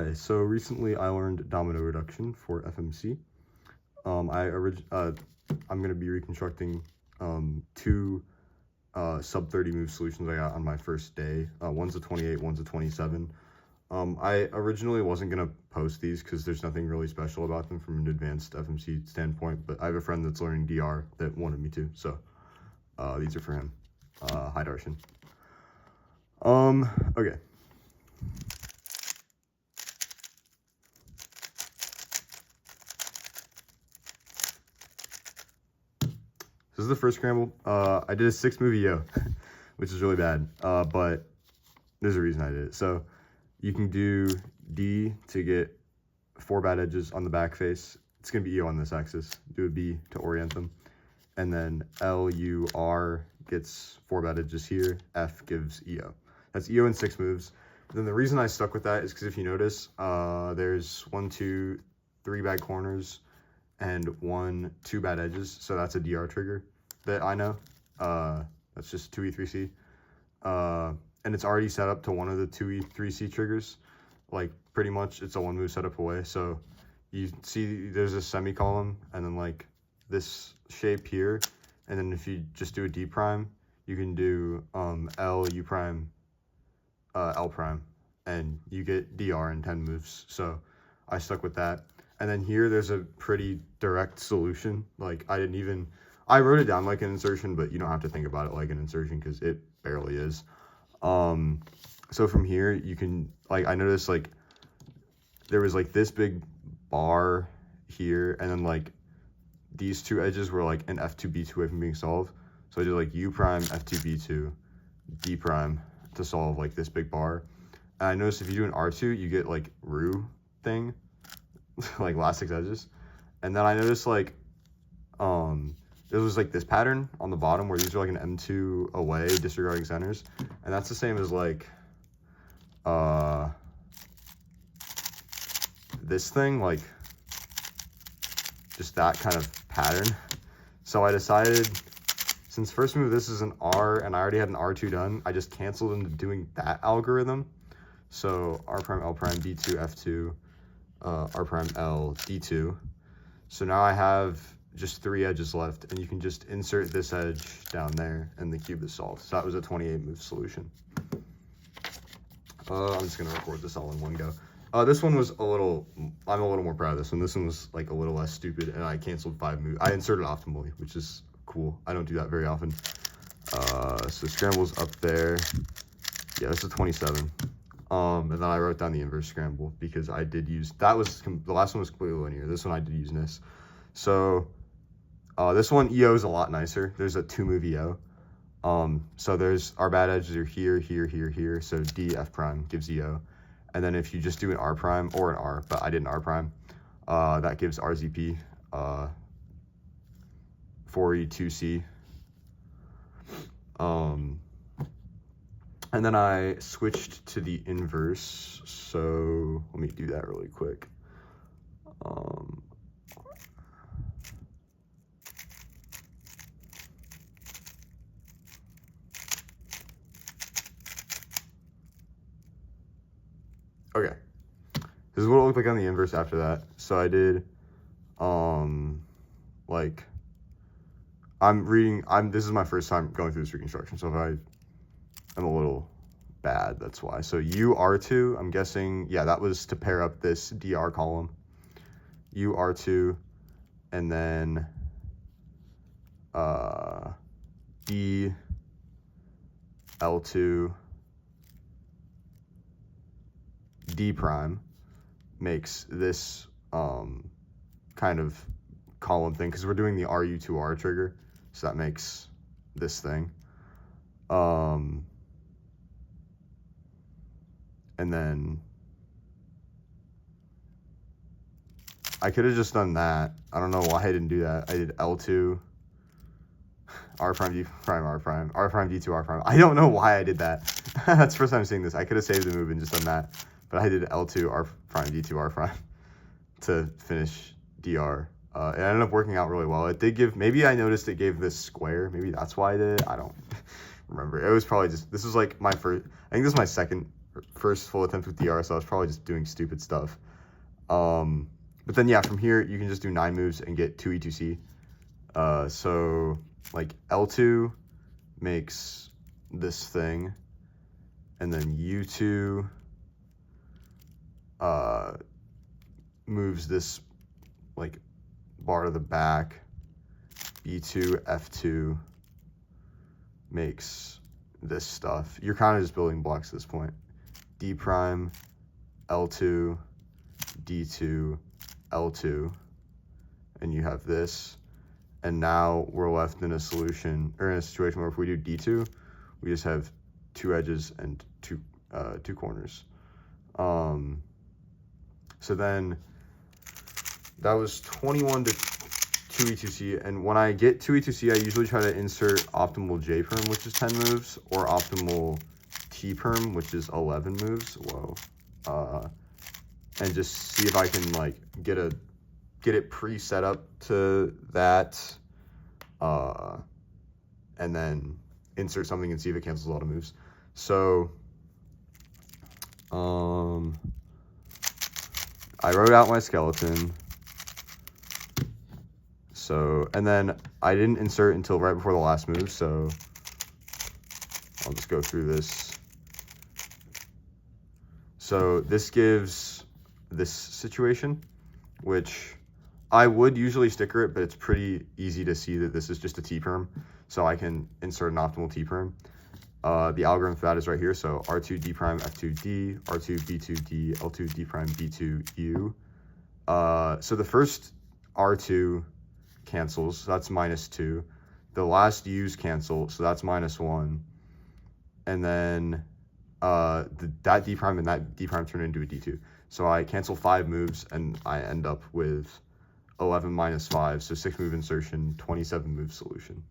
Okay, so recently I learned Domino Reduction for FMC. I'm going to be reconstructing two sub 30 move solutions I got on my first day. One's a 28, one's a 27. I originally wasn't going to post these because there's nothing really special about them from an advanced FMC standpoint, but I have a friend that's learning DR that wanted me to, so these are for him. Hi, Darshan. Okay. This is the first scramble. I did a 6-move EO, which is really bad, but there's a reason I did it. So you can do D to get 4 bad edges on the back face. It's going to be EO on this axis. Do a B to orient them. And then L, U, R gets 4 bad edges here. F gives EO. That's EO in 6 moves. Then the reason I stuck with that is because if you notice, there's 1, 2, 3 bad corners and 1, 2 bad edges. So that's a DR trigger that I know. That's just 2E3C. And it's already set up to one of the 2E3C triggers. Like pretty much it's a 1-move setup away. So you see there's a semicolon and then like this shape here. And then if you just do a D prime, you can do L, U prime, L prime, and you get DR in 10 moves. So I stuck with that. And then here there's a pretty direct solution. Like I wrote it down like an insertion, but you don't have to think about it like an insertion because it barely is. So from here you can, like, I noticed like there was like this big bar here, and then like these 2 edges were like an F2 B2 away from being solved. So I did like U prime, F2 B2, D prime to solve like this big bar. And I noticed if you do an R2, you get like Rue thing, like last 6 edges. And then I noticed like there was like this pattern on the bottom where these are like an M2 away disregarding centers, and that's the same as like this thing, like just that kind of pattern. So I decided, since first move this is an R and I already had an R2 done, I just canceled into doing that algorithm. So R prime L prime D2 F2, R prime L D2. So now I have just 3 edges left, and you can just insert this edge down there and the cube is solved. So that was a 28 move solution. I'm just gonna record this all in one go. This one was I'm a little more proud of this one. This one was like a little less stupid, and I canceled 5 moves. I inserted optimally, which is cool. I don't do that very often. So scramble's up there. Yeah, this is 27. And then I wrote down the inverse scramble because I did use, the last one was completely linear. This one I did use NIS. So this one EO is a lot nicer. There's a 2-move EO. So there's our bad edges are here, here, here, here. So D, F prime gives EO. And then if you just do an R prime or an R, but I did an R prime, that gives RZP, 4E2C. And then I switched to the inverse. So let me do that really quick. Okay, this is what it looked like on the inverse after that. So I did, like, this is my first time going through this reconstruction, so if I'm a little bad, that's why. So UR2, I'm guessing, yeah, that was to pair up this DR column. UR2, and then D, L2, D prime makes this kind of column thing, because we're doing the RU2R trigger, so that makes this thing. And then I could have just done that. I don't know why I didn't do that. I did L2, R prime, D prime, R prime, R prime, D2, R prime. I don't know why I did that. That's the first time seeing this. I could have saved the move and just done that. But I did L2, R prime, D2, R prime to finish DR. It ended up working out really well. It did give, maybe I noticed it gave this square. Maybe that's why I did it. I don't remember. It was probably just, this was like my first, I think this is my second first full attempt with DR, so I was probably just doing stupid stuff. But then yeah, from here you can just do 9 moves and get 2 E2C. So like L2 makes this thing, and then U2 moves this like bar to the back. B2, F2 makes this stuff. You're kind of just building blocks at this point. D prime, L2, D2, L2, and you have this. And now we're left in a solution, or in a situation where if we do D2, we just have 2 edges and 2 corners. So then that was 21 to 2 E2C, and when I get 2 E2C, I usually try to insert optimal J perm, which is 10 moves, or optimal T perm, which is 11 moves. Whoa. And just see if I can like get it pre-set up to that, and then insert something and see if it cancels a lot of moves. So I wrote out my skeleton. So, and then I didn't insert until right before the last move, so I'll just go through this. So this gives this situation, which I would usually sticker it, but it's pretty easy to see that this is just a T-perm, so I can insert an optimal T-perm. The algorithm for that is right here, so R2 D prime F2 D, R2 B2 D, L2 D prime B2 U. So the first R2 cancels, so that's -2. The last U's cancel, so that's -1. And then that D prime and that D prime turn into a D2. So I cancel 5 moves and I end up with 11 minus 5, so 6 move insertion, 27 move solution.